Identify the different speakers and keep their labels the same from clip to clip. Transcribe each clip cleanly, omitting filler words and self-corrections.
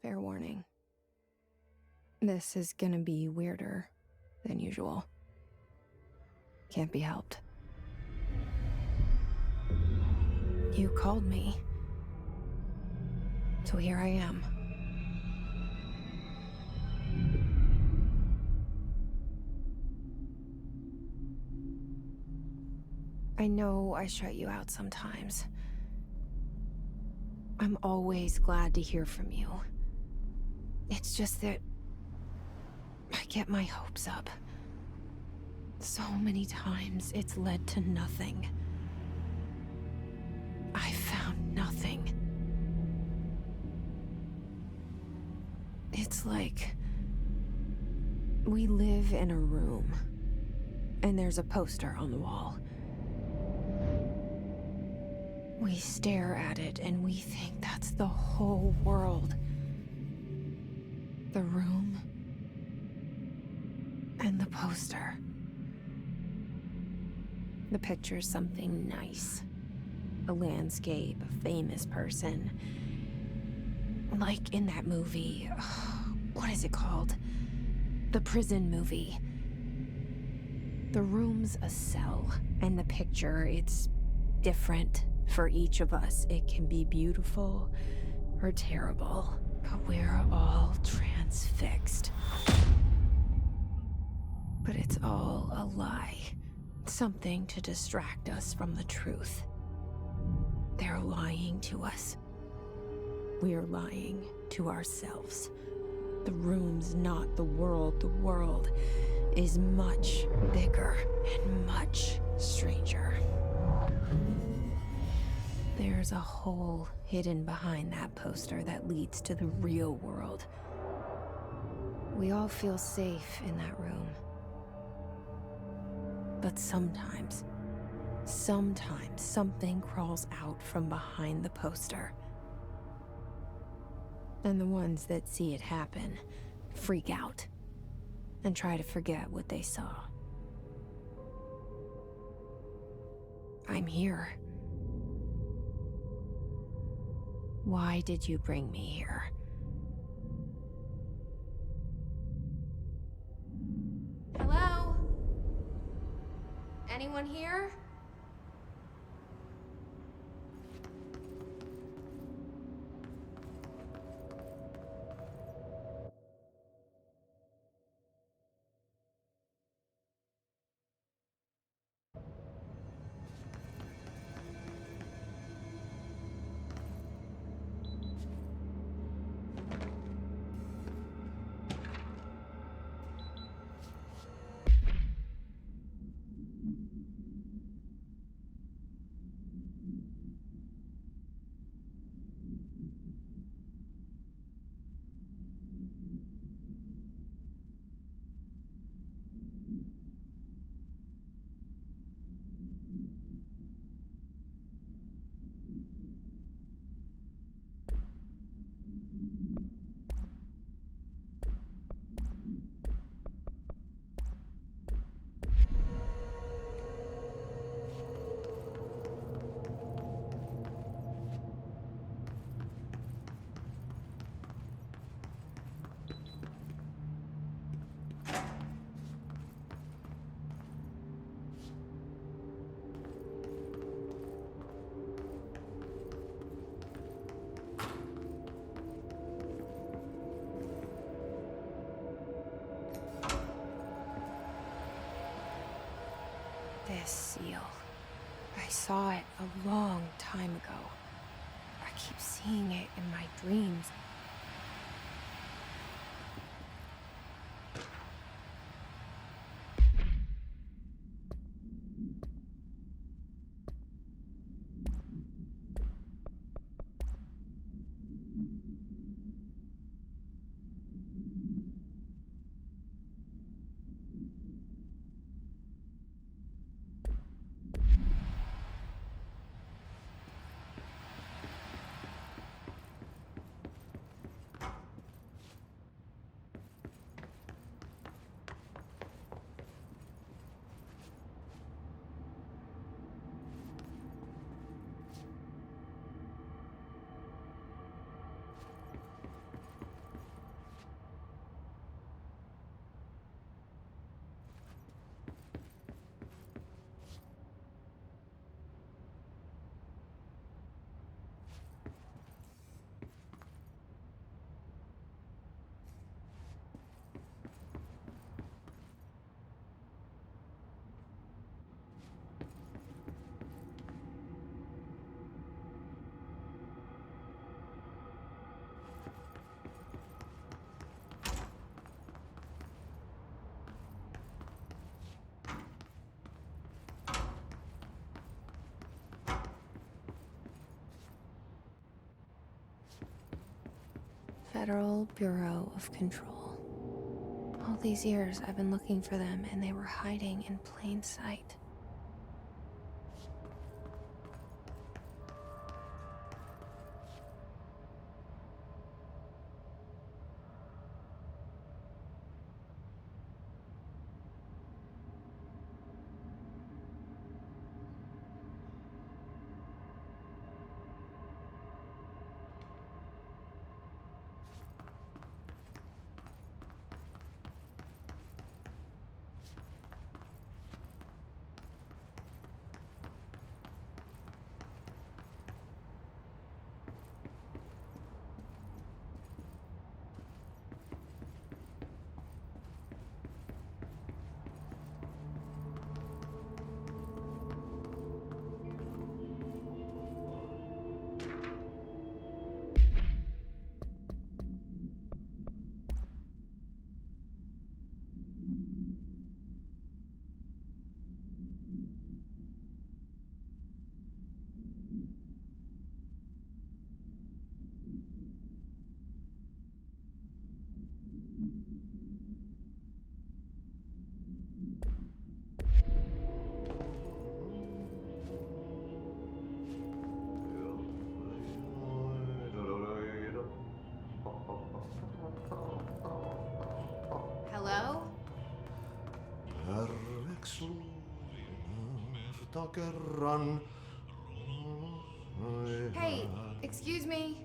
Speaker 1: Fair warning. This is gonna be weirder than usual. Can't be helped. You called me. So here I am. I know I shut you out sometimes. I'm always glad to hear from you. It's just that I get my hopes up. So many times it's led to nothing. I found nothing. It's like we live in a room, and there's a poster on the wall. We stare at it and we think that's the whole world. The room and the poster. The picture's something nice. A landscape, a famous person. Like in that movie, what is it called? The prison movie. The room's a cell, and the picture, it's different for each of us. It can be beautiful or terrible, but we're all transfixed. But it's all a lie. Something to distract us from the truth. They're lying to us. We're lying to ourselves. The room's not the world. The world is much bigger and much stranger. There's a hole hidden behind that poster that leads to the real world. We all feel safe in that room. But sometimes something crawls out from behind the poster. And the ones that see it happen freak out and try to forget what they saw. I'm here. Why did you bring me here? Hello? Anyone here? This seal. I saw it a long time ago. I keep seeing it in my dreams. Federal Bureau of Control. All these years I've been looking for them, and they were hiding in plain sight. Hello? Hey, excuse me.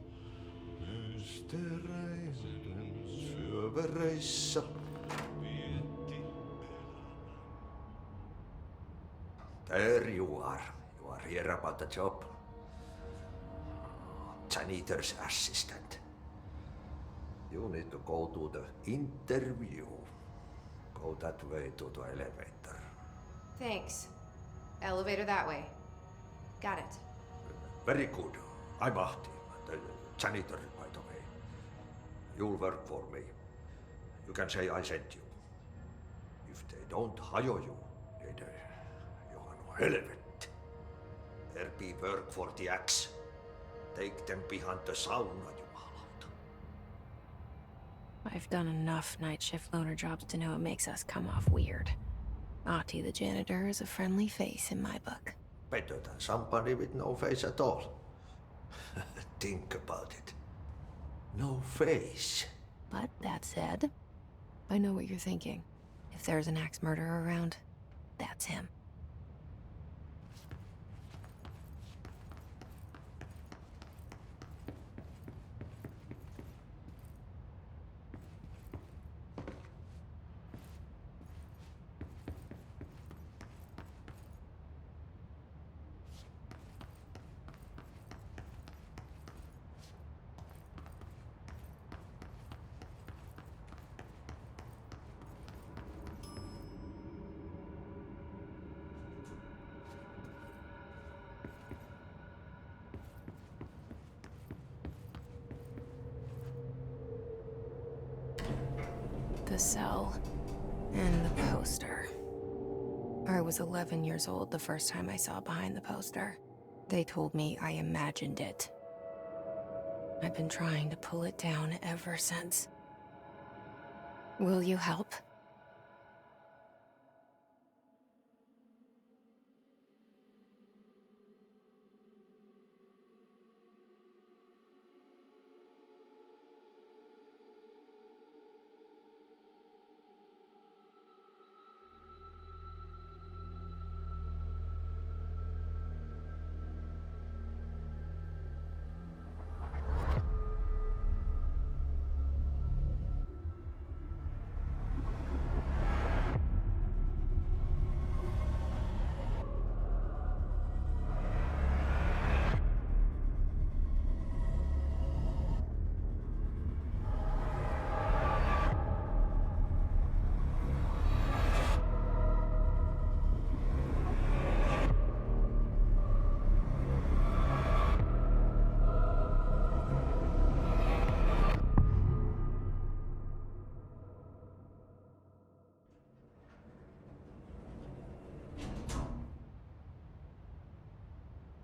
Speaker 2: There you are. You are here about the job. Janitor's assistant. You need to go to the interview. Go that way to the elevator.
Speaker 1: Thanks. Elevator that way. Got it.
Speaker 2: Very good. I'm Ahti, the janitor, by the way. You'll work for me. You can say I sent you. If they don't hire you, then you are no helvet. There be work for the axe. Take them behind the sauna, jumalauta.
Speaker 1: I've done enough night shift loner jobs to know it makes us come off weird. Ahti the janitor is a friendly face in my book.
Speaker 2: Better than somebody with no face at all. Think about it. No face.
Speaker 1: But that said, I know what you're thinking. If there's an axe murderer around, that's him. The cell and the poster. I was 11 years old the first time I saw behind the poster. They told me I imagined it. I've been trying to pull it down ever since. Will you help?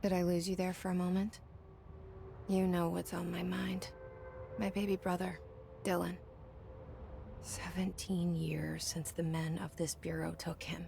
Speaker 1: Did I lose you there for a moment? You know what's on my mind. My baby brother. Dylan. 17 years since the men of this bureau took him.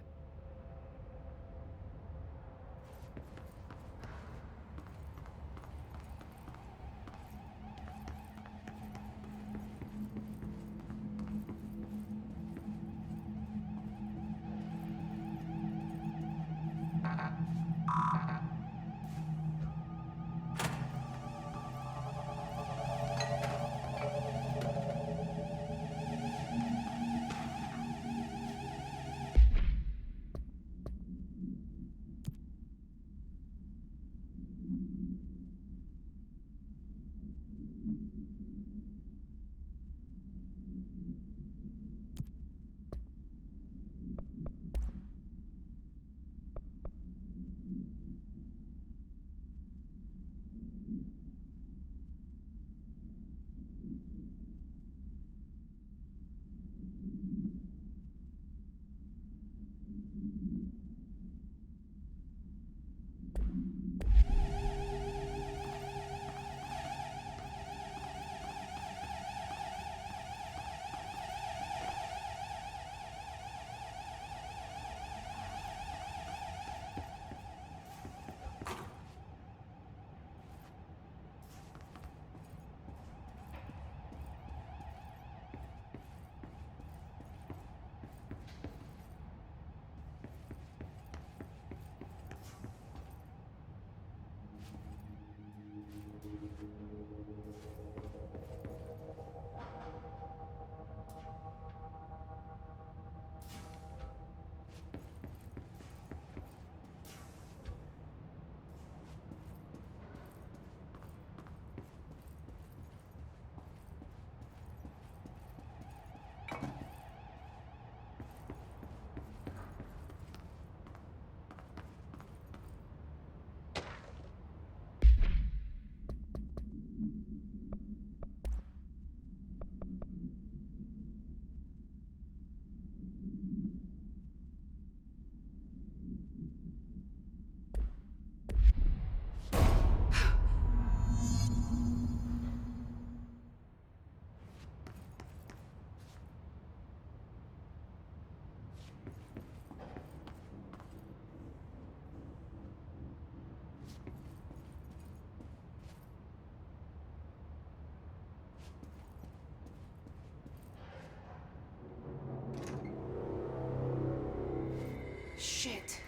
Speaker 1: Shit.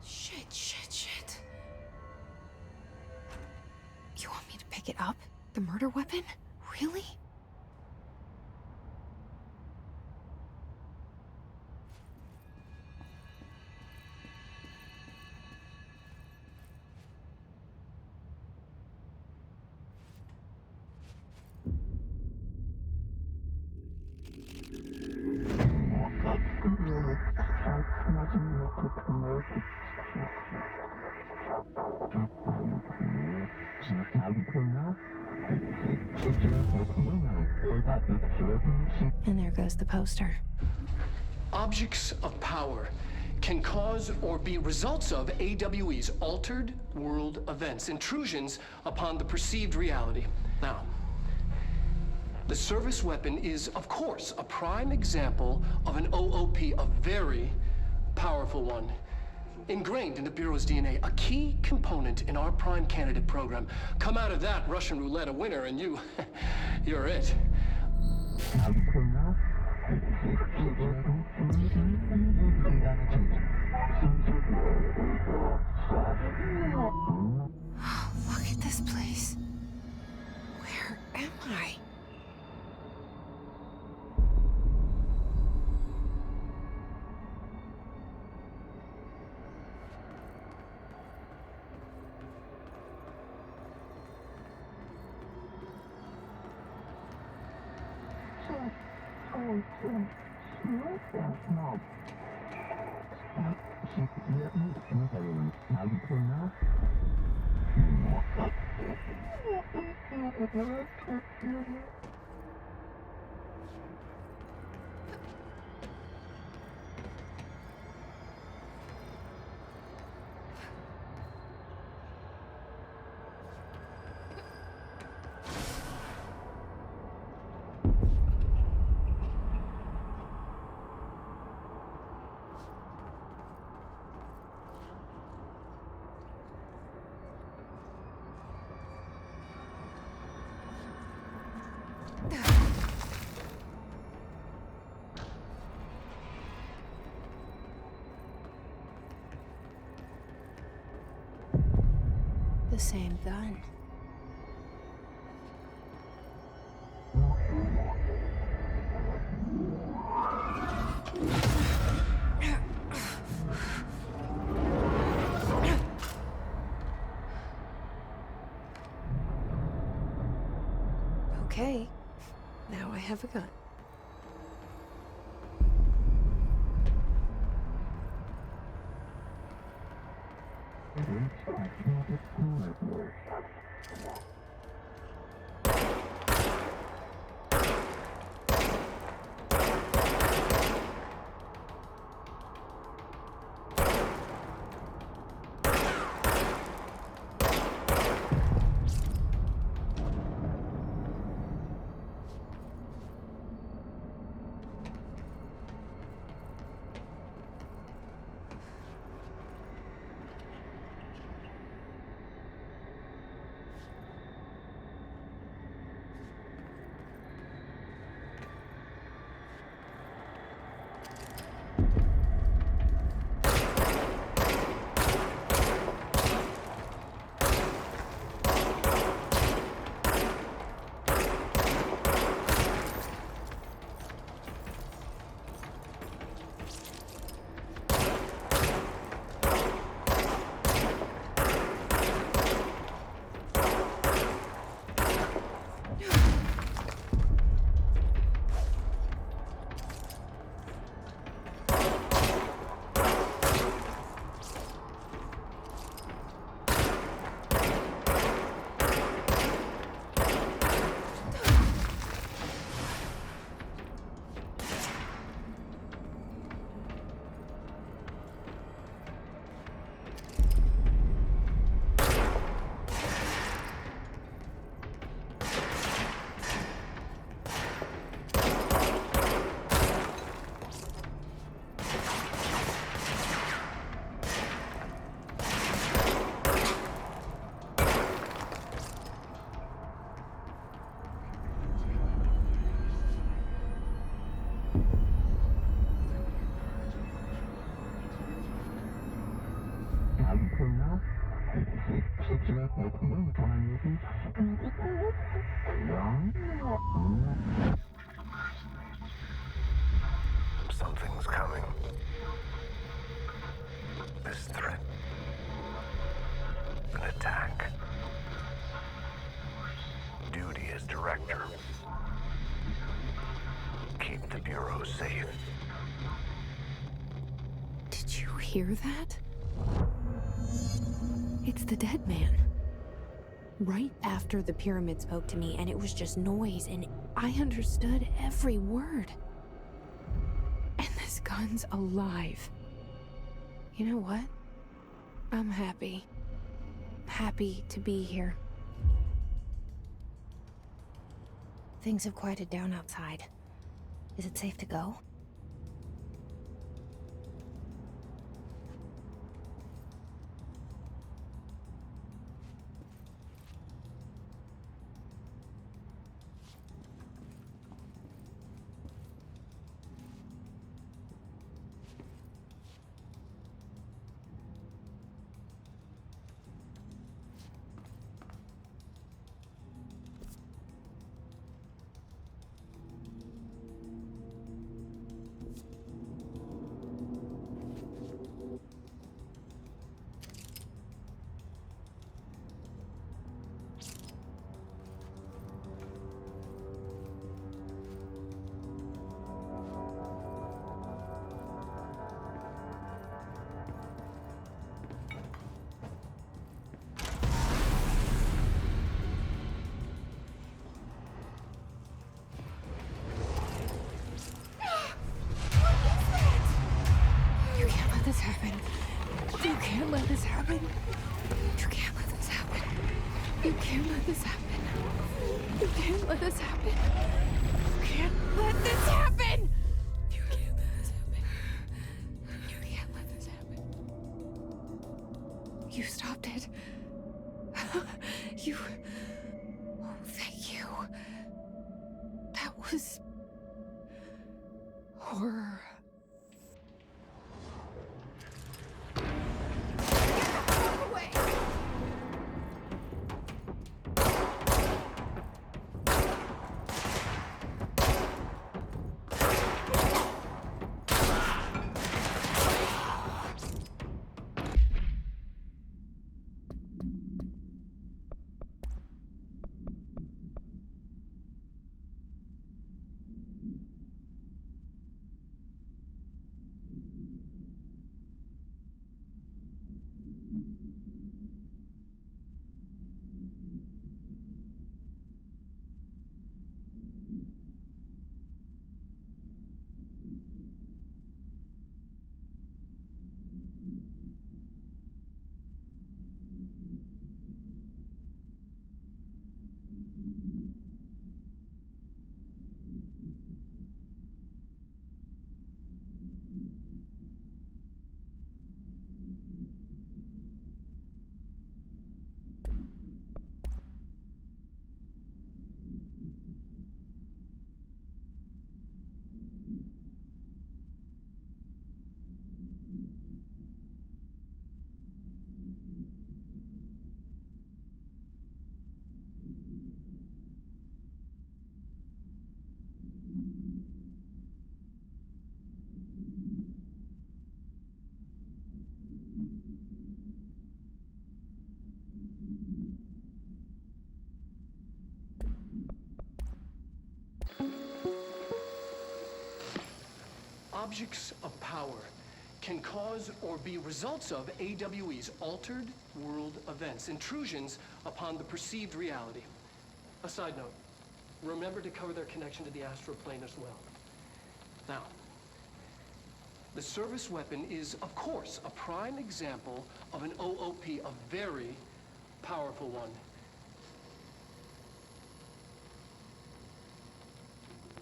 Speaker 1: Shit. You want me to pick it up? The murder weapon? Really? And there goes the poster.
Speaker 3: Objects of power can cause or be results of AWE's altered world events, intrusions upon the perceived reality. Now, the service weapon is, of course, a prime example of an OOP, a very powerful one. Ingrained in the Bureau's DNA, a key component in our prime candidate program. Come out of that Russian roulette a winner and you're it.
Speaker 1: Look at this place. Where am I? same gun. Okay, now I have a gun.
Speaker 4: Something's coming. This threat. An attack. Duty as director. Keep the Bureau safe.
Speaker 1: Did you hear that? It's the dead man. Right after the pyramid spoke to me, and it was just noise, and I understood every word. And this gun's alive. You know what? I'm happy. Happy to be here. Things have quieted down outside. Is it safe to go? This happen. You can't let this happen. You can't let this happen. You can't let this happen. You can't let this happen. You can't let this happen. You can't let this happen. You can't let this happen. You stopped it. You. Oh, thank you. That was horror.
Speaker 3: objects of power can cause or be results of AWE's altered world events, intrusions upon the perceived reality. A side note, remember to cover their connection to the astral plane as well. Now, the service weapon is, of course, a prime example of an OOP, a very powerful one.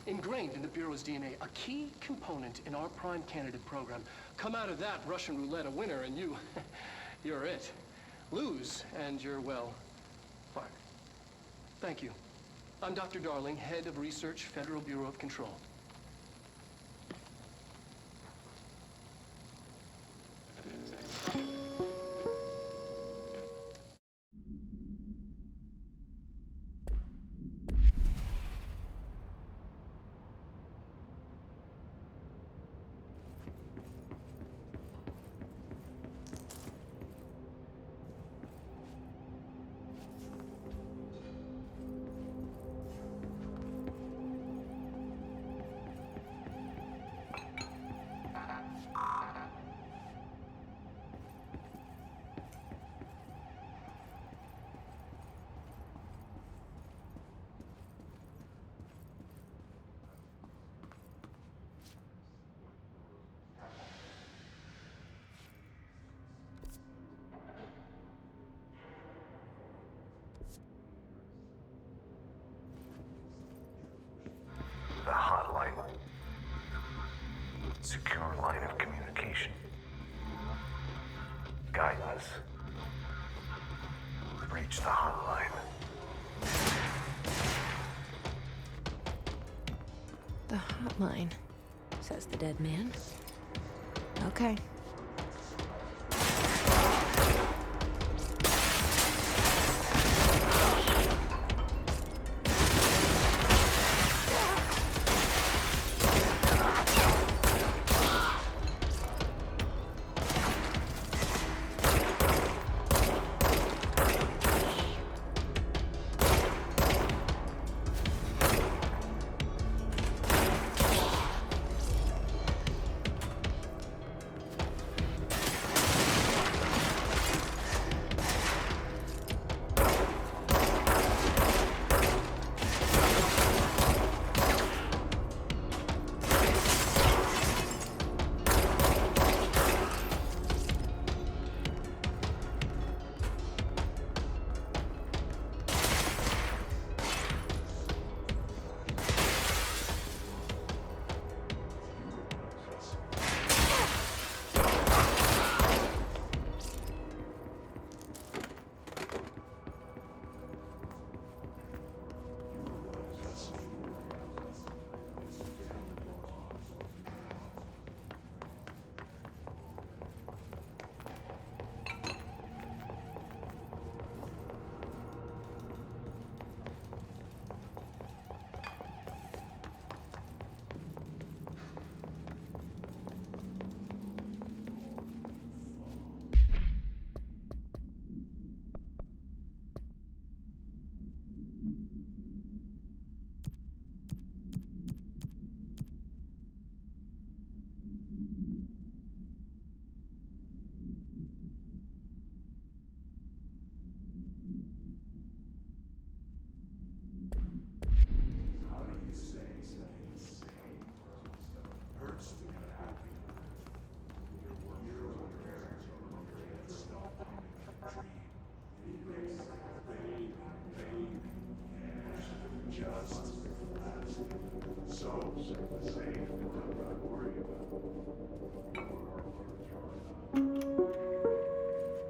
Speaker 3: Ingrained in the Bureau's DNA, a key component in our prime candidate program. Come out of that Russian roulette a winner and you're it. Lose and you're, well, fired. Thank you. I'm Dr. Darling, Head of Research, Federal Bureau of Control.
Speaker 4: The hotline. Secure line of communication. Guidance. Reach the hotline.
Speaker 1: The hotline, says the dead man. Okay.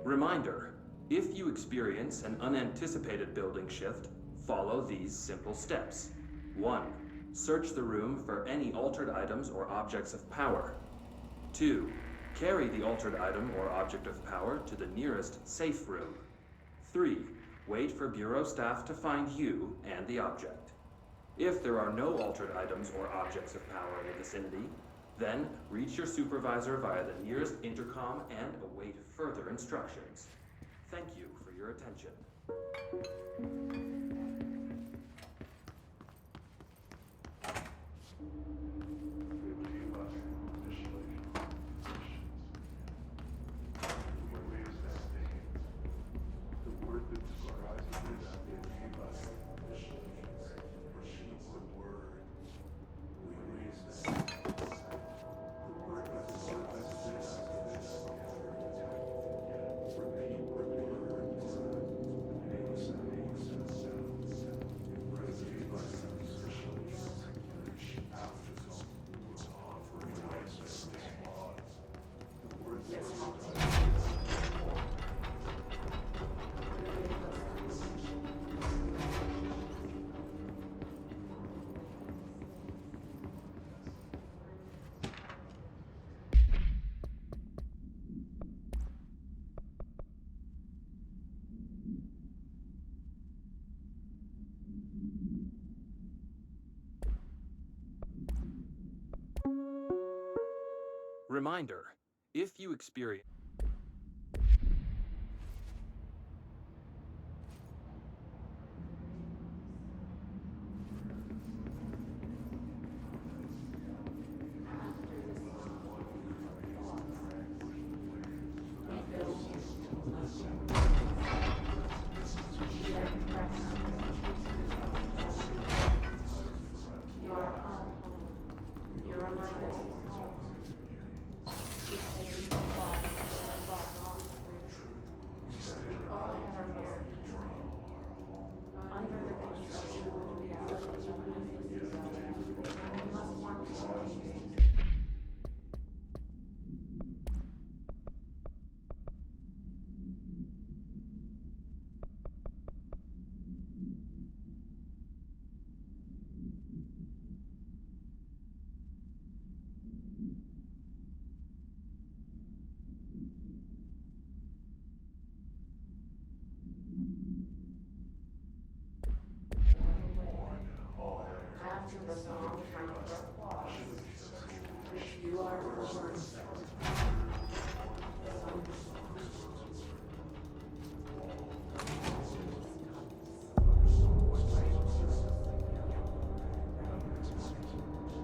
Speaker 5: Reminder, if you experience an unanticipated building shift, follow these simple steps. 1. Search the room for any altered items or objects of power. 2. Carry the altered item or object of power to the nearest safe room. 3. Wait for Bureau staff to find you and the object. If there are no altered items or objects of power in the vicinity, then reach your supervisor via the nearest intercom and await further instructions. Thank you for your attention. Reminder, if you experience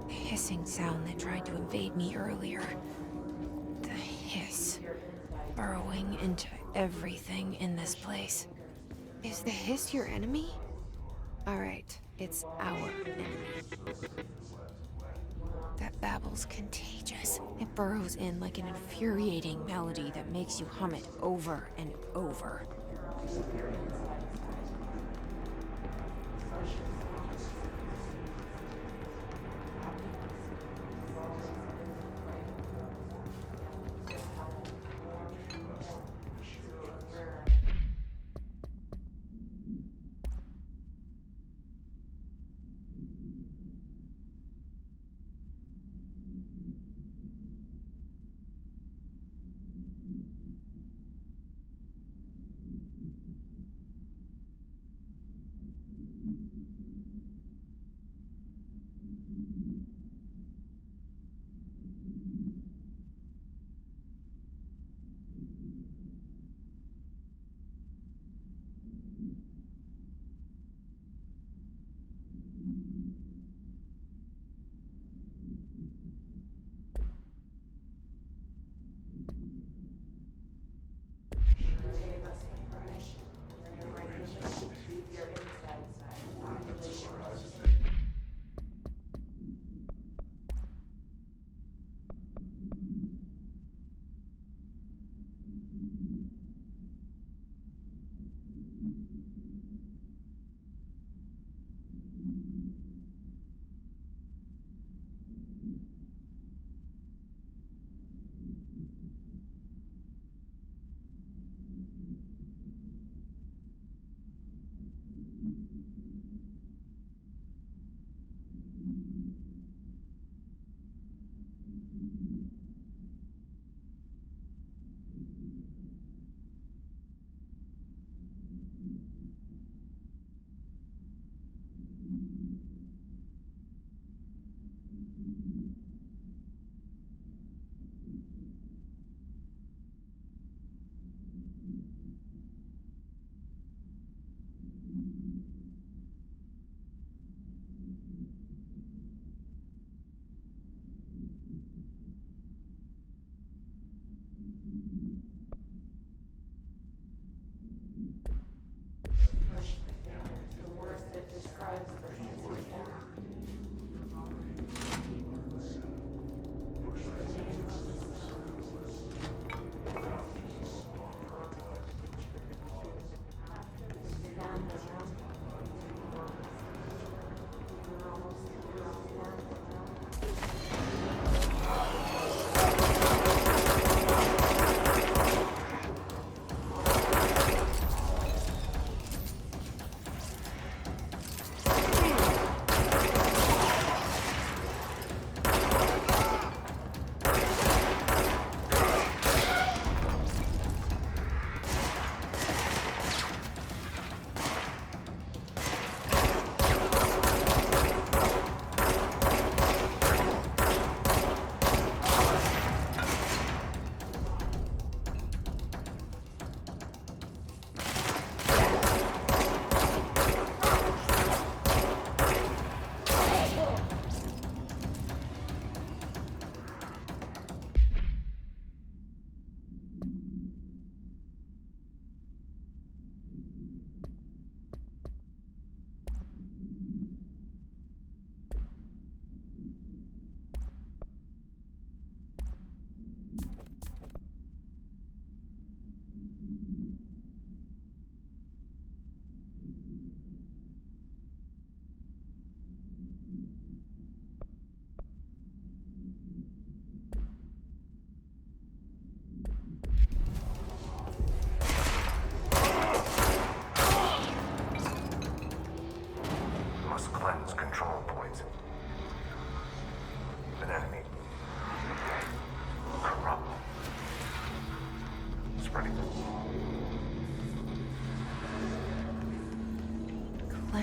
Speaker 1: The hissing sound that tried to invade me earlier. The hiss. Burrowing into everything in this place. Is the hiss your enemy? Alright, it's our enemy. That babble's contagious. It burrows in like an infuriating melody that makes you hum it over and over.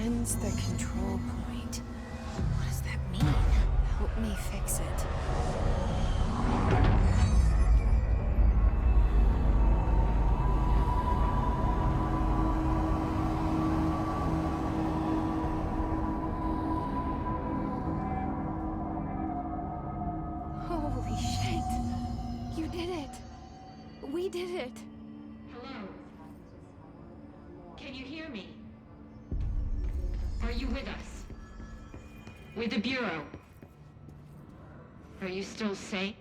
Speaker 1: Cleanse the control point. What does that mean? Help me fix it. Holy shit! You did it! We did it!
Speaker 6: Hello? Can you hear me? Are you with us? With the Bureau? Are you still sane?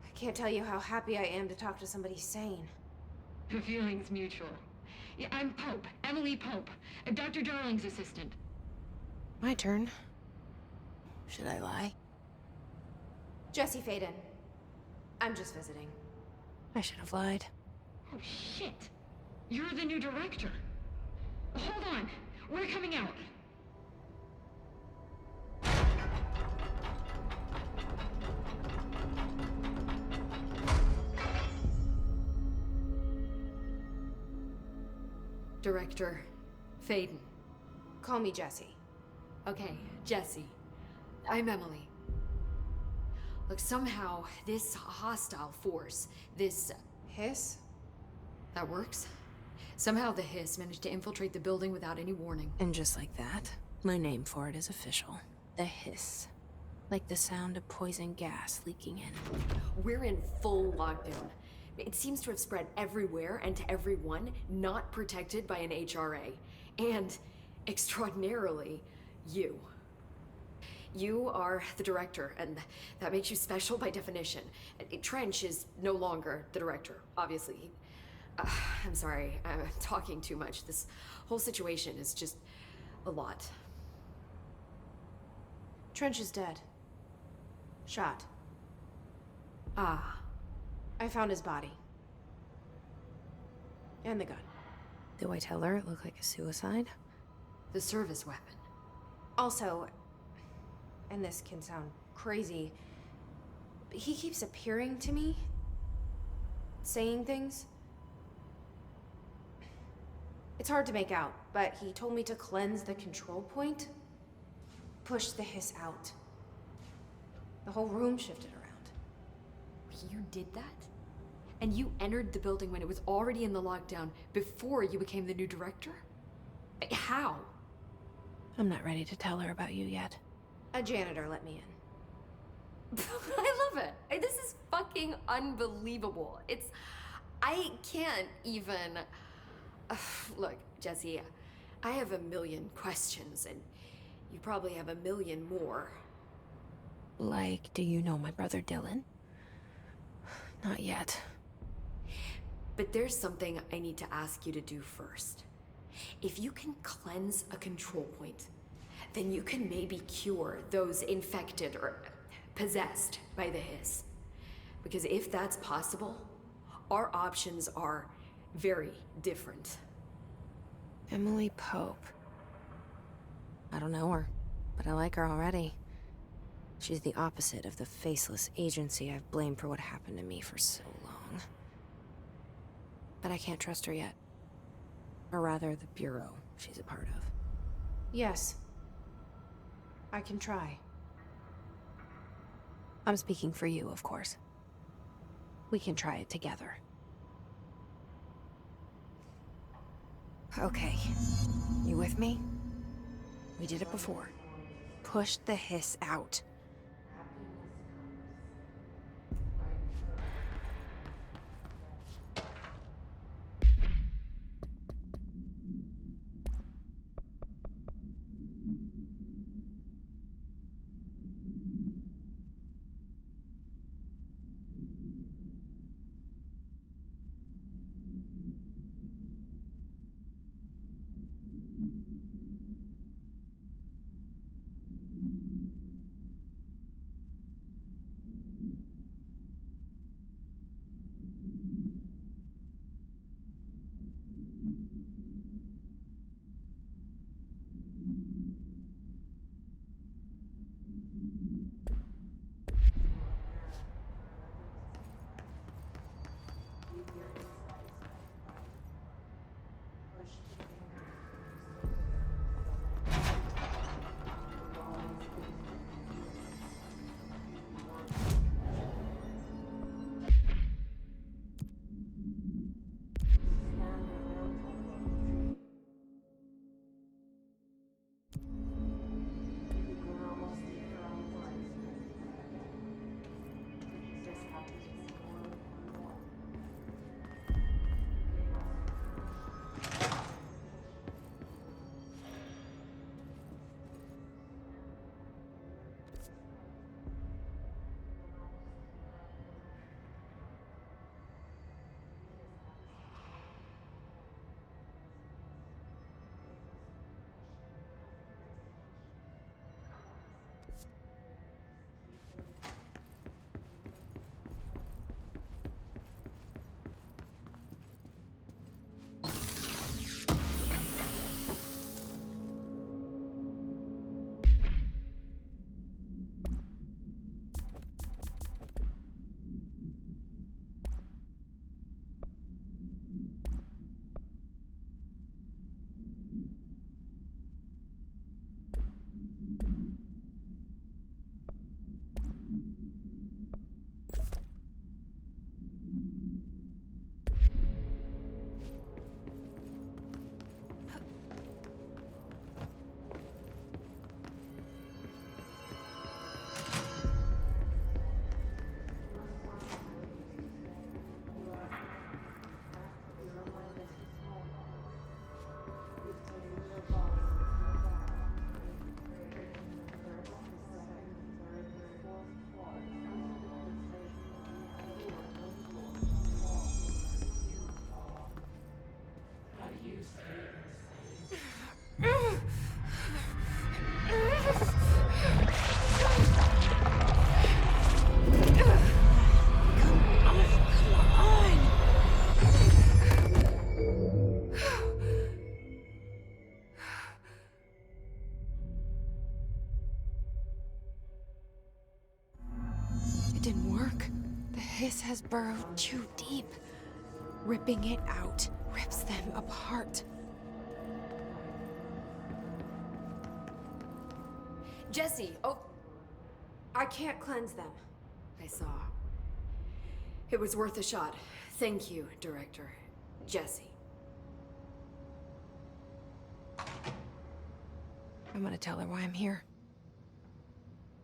Speaker 1: I can't tell you how happy I am to talk to somebody sane.
Speaker 6: The feeling's mutual. Yeah, I'm Pope, Emily Pope, Dr. Darling's assistant.
Speaker 1: My turn. Should I lie? Jesse Faden. I'm just visiting. I should have lied.
Speaker 6: Oh, shit. You're the new director. Hold on. We're coming out.
Speaker 7: Director Faden.
Speaker 1: Call me Jesse.
Speaker 7: Okay, Jesse. I'm Emily. Look, somehow this hostile force, this...
Speaker 1: Hiss?
Speaker 7: that works? Somehow the Hiss managed to infiltrate the building without any warning.
Speaker 1: And just like that, my name for it is official. The Hiss. Like the sound of poison gas leaking in.
Speaker 7: We're in full lockdown. It seems to have spread everywhere and to everyone not protected by an HRA. And, extraordinarily, you. You are the director, and that makes you special by definition. Trench is no longer the director, obviously. I'm sorry, I'm talking too much. This whole situation is just a lot.
Speaker 1: Trench is dead. Shot.
Speaker 7: Ah.
Speaker 1: I found his body. And the gun. Do I tell her it looked like a suicide?
Speaker 7: The service weapon.
Speaker 1: Also, and this can sound crazy, but he keeps appearing to me, saying things. It's hard to make out, but he told me to cleanse the control point, push the Hiss out. The whole room shifted around.
Speaker 7: You did that? And you entered the building when it was already in the lockdown before you became the new director? How?
Speaker 1: I'm not ready to tell her about you yet. A janitor let me in.
Speaker 7: I love it. This is fucking unbelievable. I can't even... Look, Jesse, I have a million questions, and you probably have a million more.
Speaker 1: Like, do you know my brother Dylan? Not yet.
Speaker 7: But there's something I need to ask you to do first. If you can cleanse a control point, then you can maybe cure those infected or possessed by the Hiss. Because if that's possible, our options are very different.
Speaker 1: Emily Pope. I don't know her, but I like her already. She's the opposite of the faceless agency I've blamed for what happened to me for so long. But I can't trust her yet. Or rather, the Bureau she's a part of. Yes. I can try. I'm speaking for you, of course. We can try it together. Okay. You with me? We did it before. Push the Hiss out. hiss has burrowed too deep. Ripping it out rips them apart.
Speaker 7: Jesse, oh,
Speaker 1: I can't cleanse them.
Speaker 7: I saw. It was worth a shot. Thank you, Director. Jesse.
Speaker 1: I'm gonna tell her why I'm here.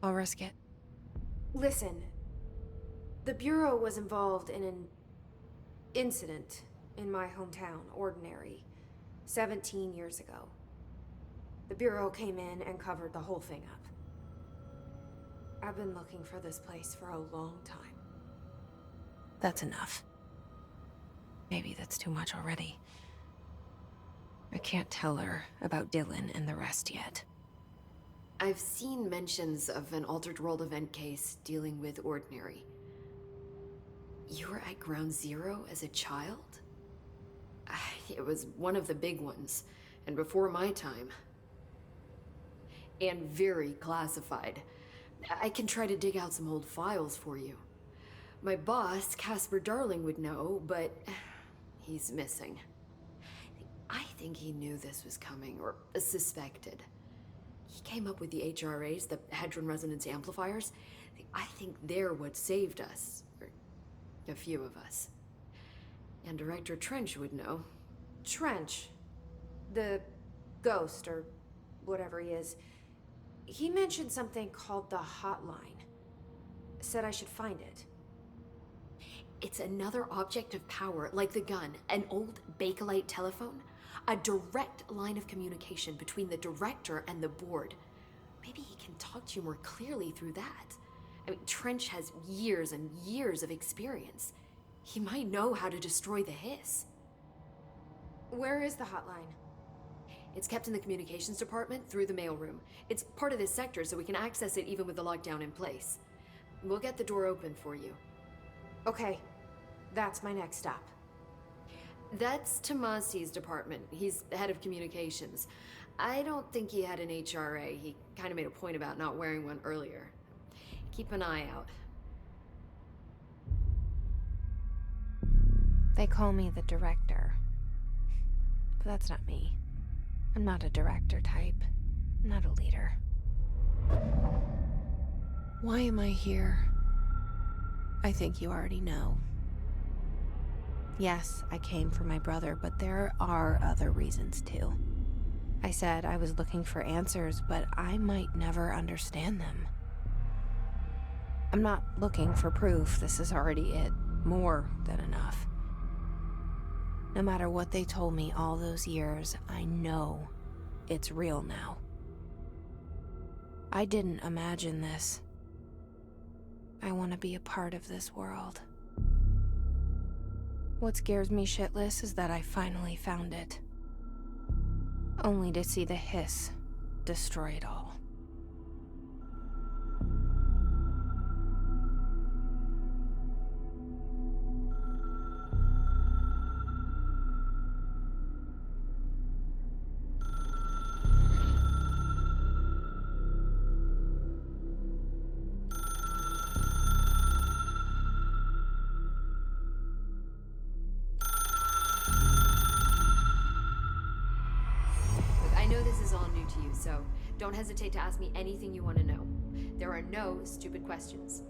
Speaker 1: I'll risk it.
Speaker 8: Listen, the Bureau was involved in an incident in my hometown, Ordinary, 17 years ago. The Bureau came in and covered the whole thing up. I've been looking for this place for a long time.
Speaker 1: That's enough. Maybe that's too much already. I can't tell her about Dylan and the rest yet.
Speaker 7: I've seen mentions of an Altered World event case dealing with Ordinary. You were at Ground Zero as a child? It was one of the big ones, and before my time. And very classified. I can try to dig out some old files for you. My boss, Casper Darling, would know, but he's missing. I think he knew this was coming, or suspected. He came up with the HRAs, the Hadron Resonance Amplifiers. I think they're what saved us, or a few of us. And Director Trench would know.
Speaker 8: Trench, the ghost, or whatever he is, he mentioned something called the Hotline. Said I should find it.
Speaker 7: It's another object of power, like the gun, an old Bakelite telephone. A direct line of communication between the director and the board. Maybe he can talk to you more clearly through that. I mean, Trench has years and years of experience. He might know how to destroy the hiss.
Speaker 8: Where is the Hotline?
Speaker 7: It's kept in the communications department through the mailroom. It's part of this sector, so we can access it even with the lockdown in place. We'll get the door open for you.
Speaker 8: Okay, that's my next stop.
Speaker 7: That's Tomasi's department. He's the head of communications. I don't think he had an HRA. He kind of made a point about not wearing one earlier. Keep an eye out.
Speaker 1: They call me the director. But that's not me. I'm not a director type. I'm not a leader. Why am I here? I think you already know. Yes, I came for my brother, but there are other reasons too. I said I was looking for answers, but I might never understand them. I'm not looking for proof. This is already it. More than enough. No matter what they told me all those years, I know it's real now. I didn't imagine this. I want to be a part of this world. What scares me shitless is that I finally found it. Only to see the hiss destroy it all.
Speaker 7: So don't hesitate to ask me anything you want to know. There are no stupid questions.